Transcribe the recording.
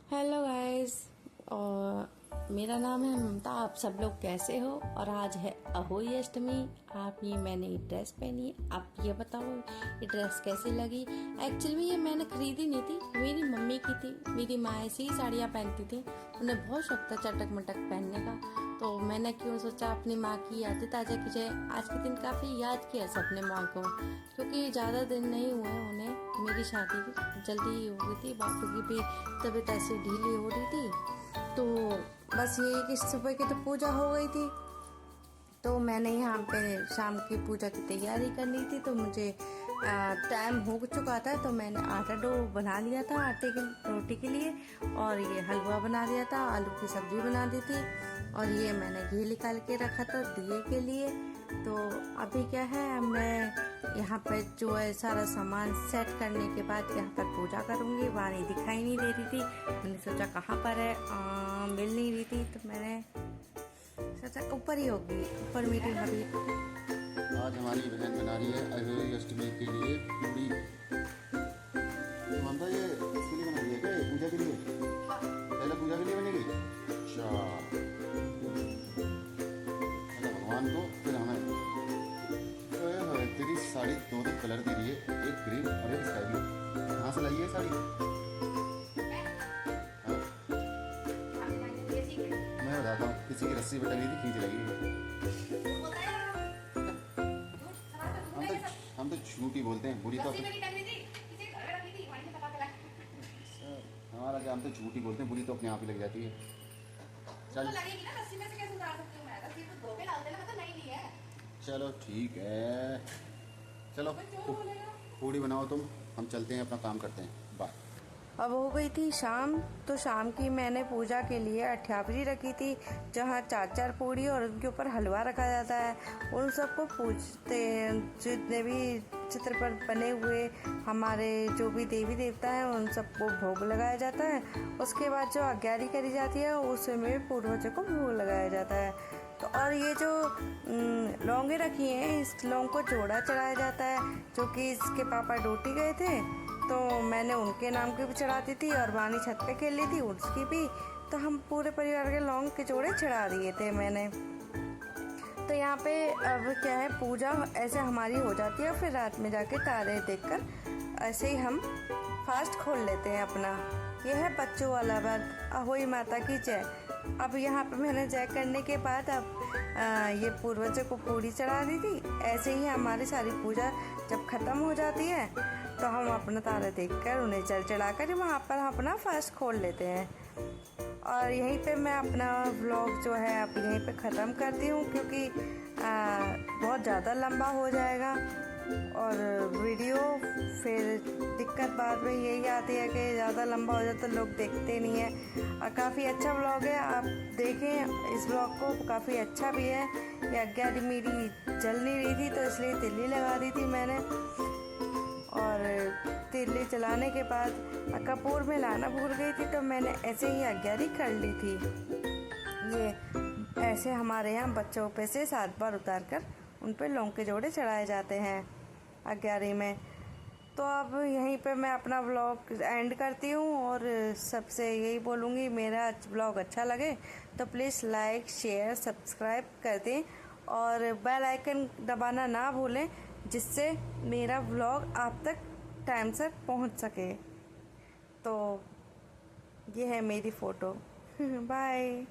Hello guys. और मेरा नाम है ममता। आप सब लोग कैसे हो? और आज है अहोई अष्टमी। आप ये मैंने ये ड्रेस पहनी है, आप ये बताओ ये ड्रेस कैसी लगी? एक्चुअली ये मैंने खरीदी नहीं थी, मेरी मम्मी की थी। मेरी माँ ऐसी ही साड़ियाँ पहनती थी, उन्हें बहुत शौक था चटक मटक पहनने का। तो मैंने क्यों सोचा अपनी माँ की यादें ताज़ा की जाए। आज के दिन काफ़ी याद किया सबने माँ को, क्योंकि ज़्यादा दिन नहीं हुए उन्हें। मेरी शादी जल्दी हो गई थी, बापू की भी तबीयत ऐसी ढीली हो रही थी। तो बस यही कि सुबह की तो पूजा हो गई थी, तो मैंने यहाँ पे शाम की पूजा की तैयारी करनी थी। तो मुझे टाइम हो चुका था, तो मैंने आटा डो बना लिया था आटे की रोटी के लिए, और ये हलवा बना दिया था, आलू की सब्जी बना दी थी, और ये मैंने घी निकाल के रखा था दिए के लिए। तो अभी क्या है, मैं यहाँ पर जो है सारा सामान सेट करने के बाद यहाँ पर पूजा करूँगी। वाणी दिखाई नहीं दे रही थी, मैंने सोचा कहाँ पर है, मिल नहीं रही थी, तो मैंने सोचा ऊपर ही होगी, ऊपर मेरी भाभी। आज हमारी बहन बना रही है अहोई अष्टमी के लिए पूरी। ममता ये इसके लिए बना रही है क्या? पूजा के लिए? पहले पूजा के लिए बनेगी। अच्छा, भगवान को फिर हमें। तेरी साड़ी दो कलर दे रही है, एक ग्रीन और एक स्काई ब्लू। कहाँ से लाई है साड़ी? मैं बताता हूँ, किसी की रस्सी पे टंगी थी, खींच लगी। हम तो झूठी बोलते हैं, बुरी तो हमारा क्या, हम तो झूठी बोलते हैं, बुरी तो अपने आप ही लग जाती है। चल लगेगी ना, रस्सी में से कैसे उतार सकती हूँ मैं? रस्सी तो धो के डाल देना, मैं तो नहीं ली है। चलो ठीक है, चलो पूड़ी बनाओ तुम, हम चलते हैं, अपना काम करते हैं। बाय। अब हो गई थी शाम, तो शाम की मैंने पूजा के लिए अठ्यापरी रखी थी, जहाँ 4-4 पूड़ी और उनके ऊपर हलवा रखा जाता है। उन सबको पूजते हैं, जितने भी चित्र पर बने हुए हमारे जो भी देवी देवता हैं उन सबको भोग लगाया जाता है। उसके बाद जो आज्ञारी करी जाती है उसमें पूर्वजों को भोग लगाया जाता है। तो और ये जो लौंगे रखी हैं, इस लौंग को जोड़ा चढ़ाया जाता है, जो कि इसके पापा ड्यूटी गए थे, तो मैंने उनके नाम की भी चढ़ा दी थी, और वाणी छत पे खेल ली थी उसकी भी। तो हम पूरे परिवार के लौंग के जोड़े चढ़ा दिए थे मैंने। तो यहाँ पे अब क्या है, पूजा ऐसे हमारी हो जाती है, फिर रात में जाके तारे देखकर ऐसे ही हम फास्ट खोल लेते हैं अपना। यह है बच्चों वाला व्रत। अहोई माता की जय। अब यहाँ पे मैंने जय करने के बाद अब ये पूर्वजों को पूड़ी चढ़ा दी थी। ऐसे ही हमारी सारी पूजा जब ख़त्म हो जाती है, तो हम अपना तारा देखकर उन्हें जल चढ़ाकर वहाँ पर हम अपना फास्ट खोल लेते हैं। और यहीं पे मैं अपना व्लॉग जो है अब यहीं पे ख़त्म करती हूँ, क्योंकि बहुत ज़्यादा लंबा हो जाएगा और वीडियो। फिर दिक्कत बाद में यही आती है कि ज़्यादा लंबा हो जाता तो लोग देखते नहीं हैं। और काफ़ी अच्छा व्लॉग है, आप देखें इस व्लॉग को, काफ़ी अच्छा भी है। ये आज्ञा मेरी जल नहीं रही थी, तो इसलिए तिल्ली लगा दी थी मैंने, और तिल्ली चलाने के बाद कपूर में लाना भूल गई थी, तो मैंने ऐसे ही आज्ञारी कर ली थी। ये ऐसे हमारे यहाँ बच्चों पे से 7 बार उतार कर उन पे लौंग के जोड़े चढ़ाए जाते हैं आज्ञारी में। तो अब यहीं पे मैं अपना व्लॉग एंड करती हूँ, और सबसे यही बोलूँगी, मेरा व्लॉग अच्छा लगे तो प्लीज़ लाइक शेयर सब्सक्राइब कर दें, और बेल आइकन दबाना ना भूलें, जिससे मेरा व्लॉग आप तक टाइम से पहुंच सके। तो ये है मेरी फ़ोटो। बाय।